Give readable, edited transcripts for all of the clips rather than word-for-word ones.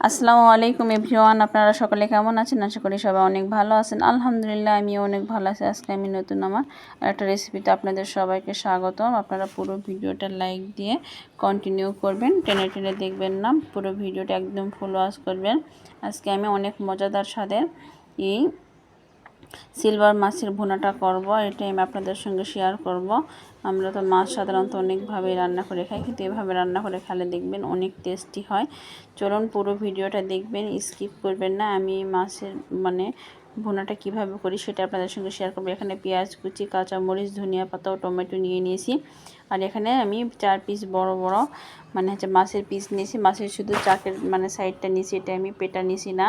আসসালামু আলাইকুম এভরিওয়ান, আপনারা সকলে কেমন আছেন? আশা করি সবাই অনেক ভালো আছেন। আলহামদুলিল্লাহ আমিও অনেক ভালো আছি। আজকে আমি নতুন আমার একটা রেসিপিতে আপনাদের সবাইকে স্বাগতম। আপনারা পুরো ভিডিওটা লাইক দিয়ে কন্টিনিউ করবেন, টেনে টেনে দেখবেন না, পুরো ভিডিওটা একদম ফুল ওয়াচ করবেন। আজকে আমি অনেক মজাদার স্বাদের এই সিলভার মাছের ভুনাটা করব, এটাই আমি আপনাদের সঙ্গে শেয়ার করব। আমরা তো মাছ সাধারণত অনেকভাবে রান্না করে খাই, কিন্তু এভাবে রান্না করে খেলে দেখবেন অনেক টেস্টি হয়। চলুন পুরো ভিডিওটা দেখবেন, স্কিপ করবেন না। আমি মাছের ভুনাটা কিভাবে করি সেটা আপনাদের সঙ্গে শেয়ার করব। এখানে পেঁয়াজ কুচি, কাঁচামরিচ, ধনিয়া পাতা ও টমেটো নিয়ে নিয়েছি। আর এখানে আমি 4 পিস বড় বড় মাছের পিস নিয়েছি। মাছের শুধু চাকের সাইডটা নিয়েছি, এটা আমি পেটা নিয়েছি না।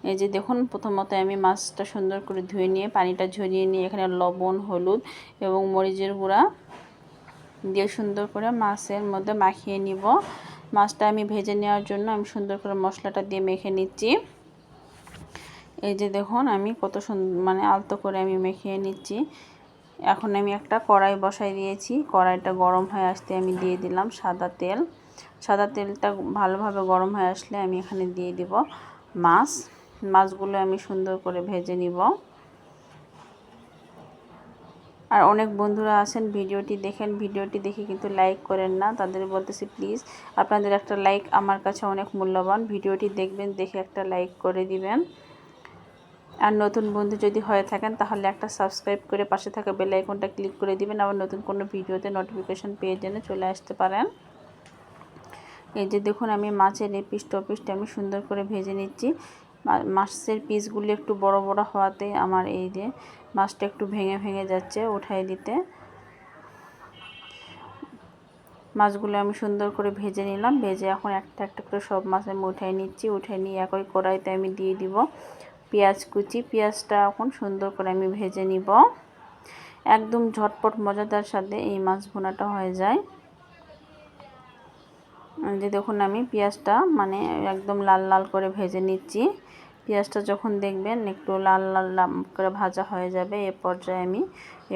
এই যে দেখুন, প্রথমত আমি মাছটা সুন্দর করে ধুয়ে নিয়ে পানিটা ঝরিয়ে নিয়ে এখানে লবণ, হলুদ এবং মরিচের গুঁড়া দিয়ে সুন্দর করে মাছের মধ্যে মাখিয়ে নিব। মাছটা আমি ভেজে নেওয়ার জন্য আমি সুন্দর করে মশলাটা দিয়ে মেখে নিচ্ছি। এই যে দেখুন, আমি কত সুন্দর আলতো করে আমি মেখে নিচ্ছি। এখন আমি একটা কড়াই বসাই দিয়েছি। কড়াইটা গরম হয়ে আসতে আমি দিয়ে দিলাম সাদা তেল। সাদা তেলটা ভালোভাবে গরম হয়ে আসলে আমি এখানে দিয়ে দিব মাছগুলো আমি সুন্দর করে ভেজে নিব। আর অনেক বন্ধুরা আছেন ভিডিওটি দেখে কিন্তু লাইক করেন না। তাদের বলতেছি প্লিজ আপনাদের একটা লাইক আমার কাছে অনেক মূল্যবান। ভিডিওটি দেখবেন, দেখে একটা লাইক করে দিবেন। আর নতুন বন্ধু যদি হয়ে থাকেন তাহলে একটা সাবস্ক্রাইব করে পাশে থাকা বেল আইকনটা ক্লিক করে দিবেন। আবার নতুন কোনো ভিডিওতে নোটিফিকেশন পেয়ে জেনে চলে আসতে পারেন। এই যে দেখুন, আমি মাছের এই পিস টপিসটা আমি সুন্দর করে ভেজে নিচ্ছি। মাছের পিসগুলি একটু বড় বড় হওয়াতে আমার এই যে মাছটা একটু ভেঙে ভেঙে যাচ্ছে উঠাই দিতে। মাছগুলো আমি সুন্দর করে ভেজে নিলাম। ভেজে এখন একটা একটা করে সব মাছ আমি উঠাই নিচ্ছি। উঠাই নিয়ে একই কড়াইতে আমি দিয়ে দিব পেঁয়াজ কুচি। পেঁয়াজটা এখন সুন্দর করে আমি ভেজে নিব। একদম ঝটপট মজাদার স্বাদে এই মাছ ভুনাটা হয়ে যায়। যে দেখুন, আমি পেঁয়াজটা একদম লাল লাল করে ভেজে নিচ্ছি। পেঁয়াজটা যখন দেখবেন একটু লাল লাল করে ভাজা হয়ে যাবে, এ পর্যায়ে আমি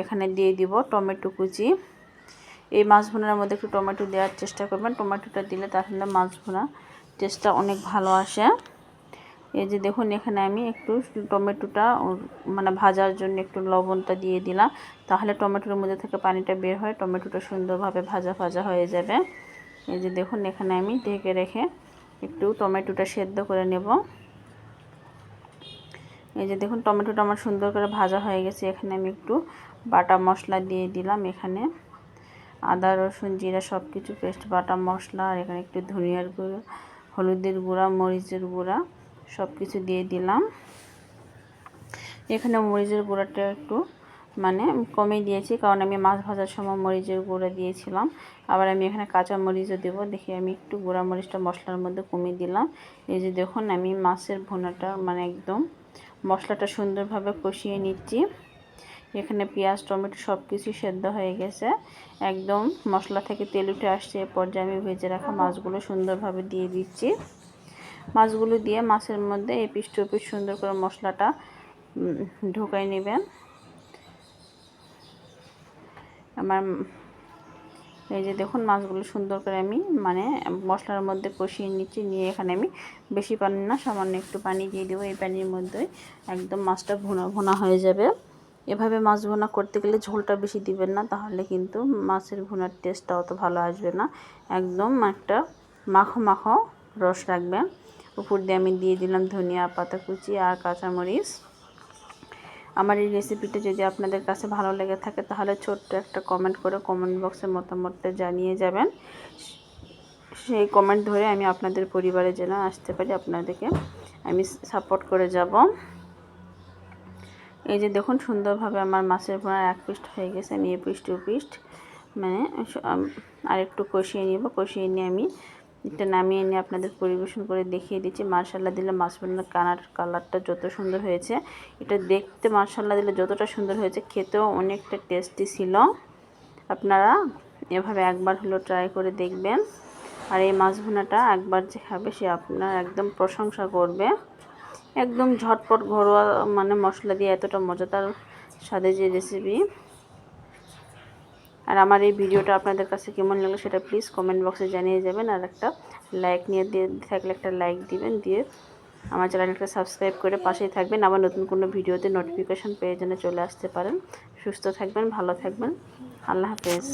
এখানে দিয়ে দিব টমেটো কুচি। এই মাছ ভুনার মধ্যে একটু টমেটো দেওয়ার চেষ্টা করবেন। টমেটোটা দিলে তাহলে মাছ ভুনা টেস্টটা অনেক ভালো আসে। এই যে দেখুন, এখানে আমি একটু টমেটোটা ভাজার জন্য একটু লবণটা দিয়ে দিলাম, তাহলে টমেটোর মধ্যে থেকে পানিটা বের হয়ে টমেটোটা সুন্দরভাবে ভাজা ভাজা হয়ে যাবে। এই যে দেখুন, এখানে আমি ঢেকে রেখে একটু টমেটোটা সেদ্ধ করে নেব। এই যে দেখুন, টমেটোটা আমার সুন্দর করে ভাজা হয়ে গেছে। এখানে আমি একটু বাটা মশলা দিয়ে দিলাম। এখানে আদা রসুন জিরা সব কিছু পেস্ট বাটা মশলা, আর এখানে একটু ধনিয়ার গুঁড়ো, হলুদের গুঁড়া, মরিচের গুঁড়া সব কিছু দিয়ে দিলাম। এখানে মরিচের গুঁড়াটা একটু কমে দিয়েছি, কারণ আমি মাছ ভাজার সময় মরিচের গুঁড়া দিয়েছিলাম। আবার আমি এখানে কাঁচা মরিচও দেবো, দেখে আমি একটু গুঁড়া মরিচটা মশলার মধ্যে কমিয়ে দিলাম। এই যে দেখুন, আমি মাছের ভুনাটা একদম মশলাটা সুন্দরভাবে কষিয়ে নিচ্ছি। এখানে পেঁয়াজ টমেটো সব কিছু সেদ্ধ হয়ে গেছে, একদম মশলা থেকে তেল উঠে আসছে। এ পর্যায়ে আমি ভেজে রাখা মাছগুলো সুন্দরভাবে দিয়ে দিচ্ছি। মাছগুলো দিয়ে মাছের মধ্যে এই পিস টু পিস সুন্দর করে মশলাটা ঢোকাই নেবেন। আমার এই যে দেখুন, মাছগুলো সুন্দর করে আমি মশলার মধ্যে কষিয়ে নিচ্ছি। নিয়ে এখানে আমি বেশি পানি না, সামান্য একটু পানি দিয়ে দেবো। এই পানির মধ্যে একদম মাছটা ভুনা ভুনা হয়ে যাবে। এভাবে মাছ ভুনা করতে গেলে ঝোলটা বেশি দিবেন না, তাহলে কিন্তু মাছের ভুনার টেস্টটা অত ভালো আসবে না। একদম একটা মাখো মাখো রস রাখবেন। উপর দিয়ে আমি দিয়ে দিলাম ধনিয়া পাতা কুচি আর কাঁচামরিচ। আমার এই রেসিপিটা যদি আপনাদের কাছে ভালো লেগে থাকে তাহলে ছোট্ট একটা কমেন্ট করে কমেন্ট বক্সে মতামতটা জানিয়ে যাবেন। সেই কমেন্ট ধরে আমি আপনাদের পরিবারে যেন আসতে পারি, আপনাদেরকে আমি সাপোর্ট করে যাব। এই যে দেখুন, সুন্দরভাবে আমার মাছের ভুনা এক পিস হয়ে গেছে। আমি এই পিস টু পিস আর একটু কষিয়ে নিব। কষিয়ে নিয়ে আমি এটা নামিয়ে নিয়ে আপনাদের পরিবেশন করে দেখিয়ে দিচ্ছি। মাশাআল্লাহ দিলে মাছ ভুনার কালারটা যত সুন্দর হয়েছে, এটা দেখতে মাশাআল্লাহ দিলে যতটা সুন্দর হয়েছে, খেতেও অনেকটা টেস্টি ছিল। আপনারা এভাবে একবার হলো ট্রাই করে দেখবেন। আর এই মাছ ভুনাটা একবার যে খাবে সে আপনার একদম প্রশংসা করবে। একদম ঝটপট ঘরোয়া মশলা দিয়ে এতটা মজাদার স্বাদের যে রেসিপি। আর আমার এই ভিডিওটা আপনাদের কাছে কেমন লাগলো সেটা প্লিজ কমেন্ট বক্সে জানিয়ে যাবেন। আর একটা লাইক নিয়ে দিয়ে থাকলে একটা লাইক দিবেন, দিয়ে আমার চ্যানেলটা সাবস্ক্রাইব করে পাশেই থাকবেন। আবার নতুন কোনো ভিডিওতে নোটিফিকেশান পেয়ে যেন চলে আসতে পারেন। সুস্থ থাকবেন, ভালো থাকবেন। আল্লাহ হাফেজ।